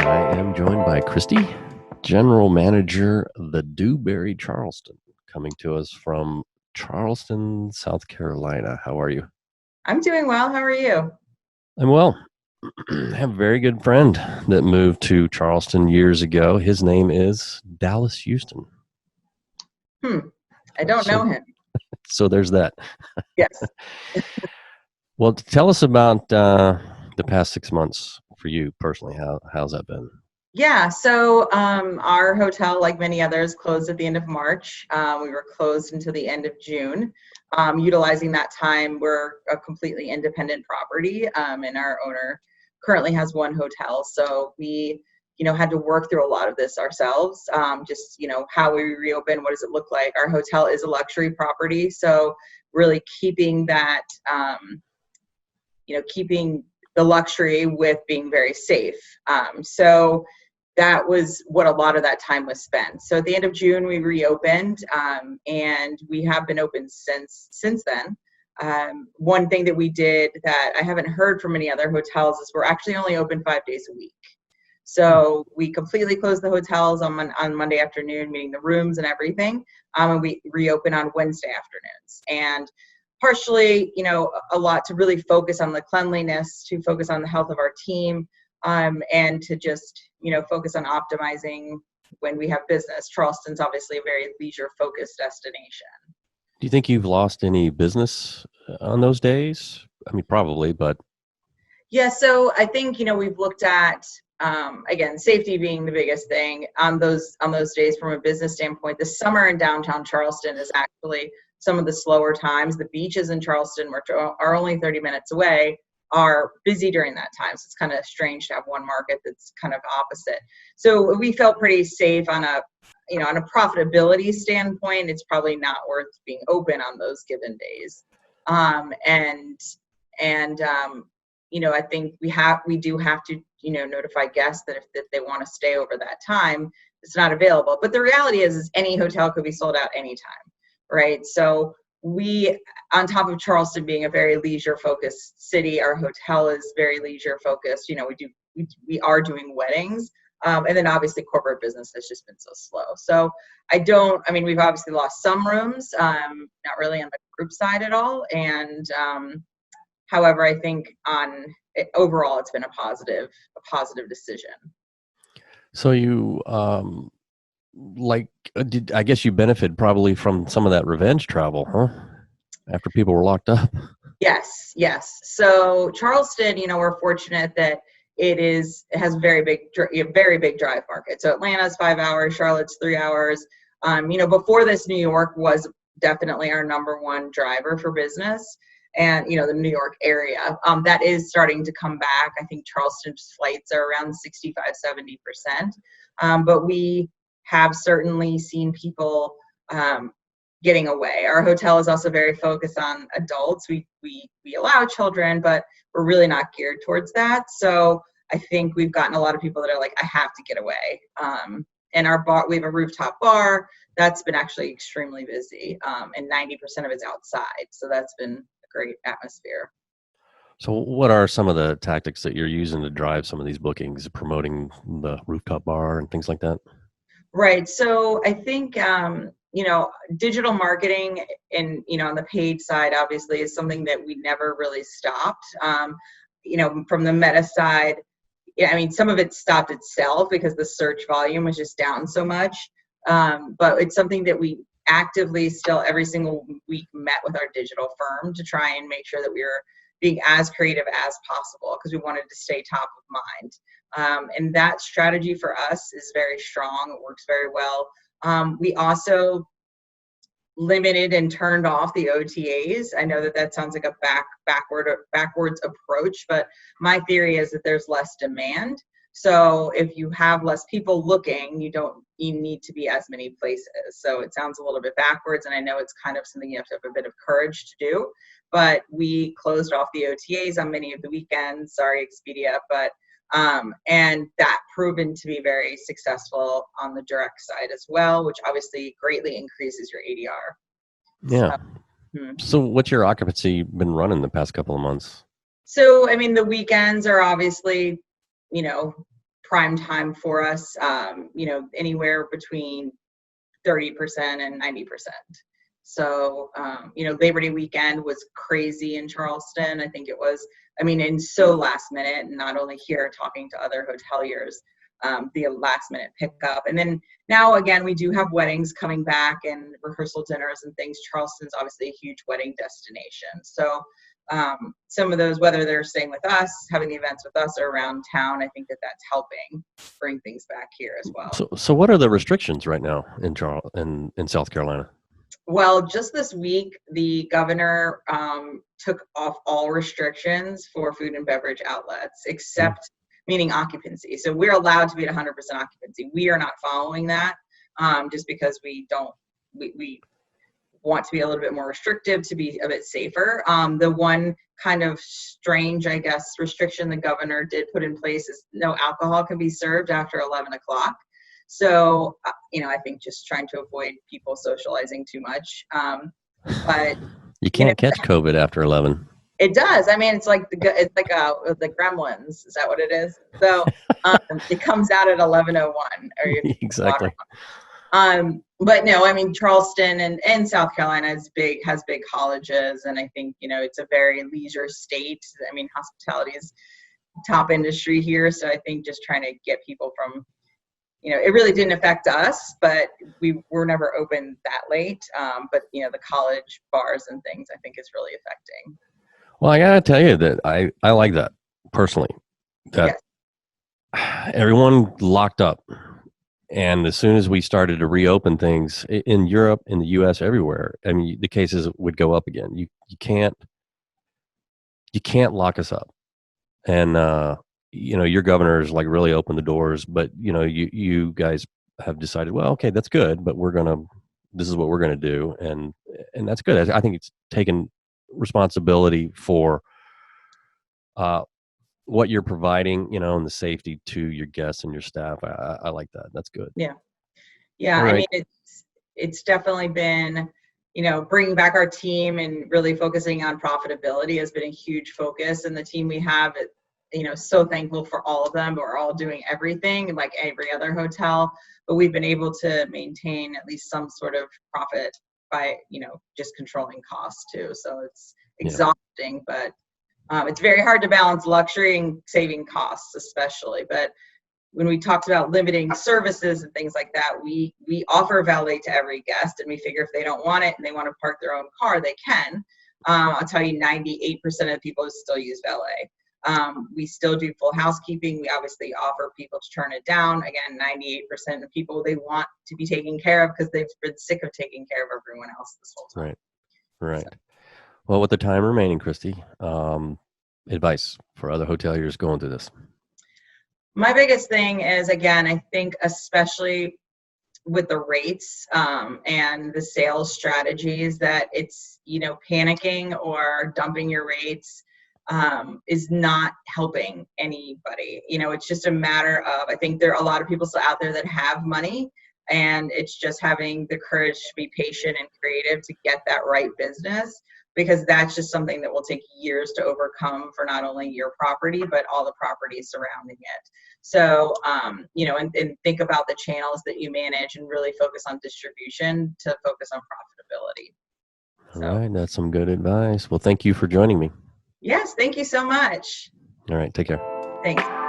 I am joined by Kristie, General Manager of the Dewberry Charleston, coming to us from Charleston, South Carolina. How are you? I'm doing well. How are you? I'm well. I have a very good friend that moved to Charleston years ago. His name is Dallas Houston. I don't know So, him. so there's that. Yes. Well, tell us about the past 6 months for you personally. How's that been? Yeah. So our hotel, like many others, closed at the end of March. We were closed until the end of June. Utilizing that time, we're a completely independent property, and our owner currently has one hotel. So we, had to work through a lot of this ourselves. Just, how we reopen, what does it look like? Our hotel is a luxury property. So really keeping that, keeping the luxury with being very safe. So that was what a lot of that time was spent. So at the end of June, we reopened, and we have been open since then. One thing that we did that I haven't heard from any other hotels is we're actually only open 5 days a week. So we completely closed the hotels on Monday afternoon, meaning the rooms and everything, and we reopen on Wednesday afternoons. And partially, a lot to really focus on the cleanliness, to focus on the health of our team, and to just, focus on optimizing when we have business. Charleston's obviously a very leisure-focused destination. Do you think you've lost any business on those days? I mean, probably, but. Yeah, so I think, we've looked at, again, safety being the biggest thing on those days from a business standpoint. The summer in downtown Charleston is actually some of the slower times. The beaches in Charleston, which are only 30 minutes away, are busy during that time. So it's kind of strange to have one market that's kind of opposite. So we felt pretty safe on a profitability standpoint. It's probably not worth being open on those given days. I think we do have to, notify guests that if they want to stay over that time, it's not available. But the reality is any hotel could be sold out anytime, right? So we, on top of Charleston being a very leisure-focused city, our hotel is very leisure-focused. We are doing weddings, and then obviously corporate business has just been so slow. So we've obviously lost some rooms, not really on the group side at all. And however, I think overall it's been a positive decision. So you I guess you benefit probably from some of that revenge travel, huh? After people were locked up. Yes. So Charleston, we're fortunate that it has a very big drive market. So Atlanta's 5 hours, Charlotte's 3 hours. Before this, New York was definitely our number one driver for business. And, the New York area, that is starting to come back. I think Charleston's flights are around 65-70%. But we have certainly seen people getting away. Our hotel is also very focused on adults. We allow children, but we're really not geared towards that. So I think we've gotten a lot of people that are like, I have to get away. And our bar, we have a rooftop bar that's been actually extremely busy, and 90% of it's outside. So that's been great atmosphere. So what are some of the tactics that you're using to drive some of these bookings, promoting the rooftop bar and things like that? Right. So I think, digital marketing and, on the paid side, obviously, is something that we never really stopped. From the meta side, some of it stopped itself because the search volume was just down so much. But it's something that we actively still every single week met with our digital firm to try and make sure that we were being as creative as possible because we wanted to stay top of mind. And that strategy for us is very strong. It works very well. We also limited and turned off the OTAs. I know that sounds like a backwards approach, but my theory is that there's less demand. So if you have less people looking, you need to be as many places. So it sounds a little bit backwards, and I know it's kind of something you have to have a bit of courage to do, but we closed off the OTAs on many of the weekends. Sorry, Expedia, but and that proven to be very successful on the direct side as well, which obviously greatly increases your ADR. Yeah. So what's your occupancy been running the past couple of months? So, the weekends are obviously, prime time for us, anywhere between 30% and 90%. So, Labor Day weekend was crazy in Charleston. I think it was, and so last minute, and not only here, talking to other hoteliers, the last minute pickup. And then now, again, we do have weddings coming back and rehearsal dinners and things. Charleston's obviously a huge wedding destination. So some of those, whether they're staying with us, having the events with us or around town, I think that's helping bring things back here as well. So what are the restrictions right now in South Carolina? Well, just this week, the governor took off all restrictions for food and beverage outlets, except meaning occupancy. So we're allowed to be at 100% occupancy. We are not following that just because we want to be a little bit more restrictive to be a bit safer. The one kind of strange, I guess, restriction the governor did put in place is no alcohol can be served after 11 o'clock. So, I think just trying to avoid people socializing too much. But you can't catch COVID after 11. It does. It's like the Gremlins. Is that what it is? So it comes out at 11:01. Exactly. But no, Charleston and South Carolina has big colleges, and I think it's a very leisure state. Hospitality is top industry here, so I think just trying to get people from. It really didn't affect us, but we were never open that late. But the college bars and things, I think, is really affecting. Well, I gotta tell you that I like that personally. That everyone locked up, and as soon as we started to reopen things in Europe, in the U.S., everywhere, the cases would go up again. You can't lock us up, and your governor is like really opened the doors, but you guys have decided, well, okay, that's good, but this is what we're gonna do, and that's good. I think it's taken responsibility for what you're providing, and the safety to your guests and your staff. I like that. That's good. Yeah. Right. It's definitely been, bringing back our team and really focusing on profitability has been a huge focus. And the team we have, so thankful for all of them. We're all doing everything like every other hotel, but we've been able to maintain at least some sort of profit by, just controlling costs too. So it's exhausting, but it's very hard to balance luxury and saving costs, especially. But when we talked about limiting services and things like that, we offer valet to every guest, and we figure if they don't want it and they want to park their own car, they can. I'll tell you, 98% of people still use valet. We still do full housekeeping. We obviously offer people to turn it down. Again, 98% of people, they want to be taken care of because they've been sick of taking care of everyone else this whole time. Right. So. Well, with the time remaining, Kristie, advice for other hoteliers going through this? My biggest thing is, again, I think especially with the rates and the sales strategies, that it's, panicking or dumping your rates is not helping anybody. It's just a matter of, I think there are a lot of people still out there that have money, and it's just having the courage to be patient and creative to get that right business, because that's just something that will take years to overcome for not only your property, but all the properties surrounding it. So, and think about the channels that you manage and really focus on distribution to focus on profitability. All right. That's some good advice. Well, thank you for joining me. Yes. Thank you so much. All right. Take care. Thanks.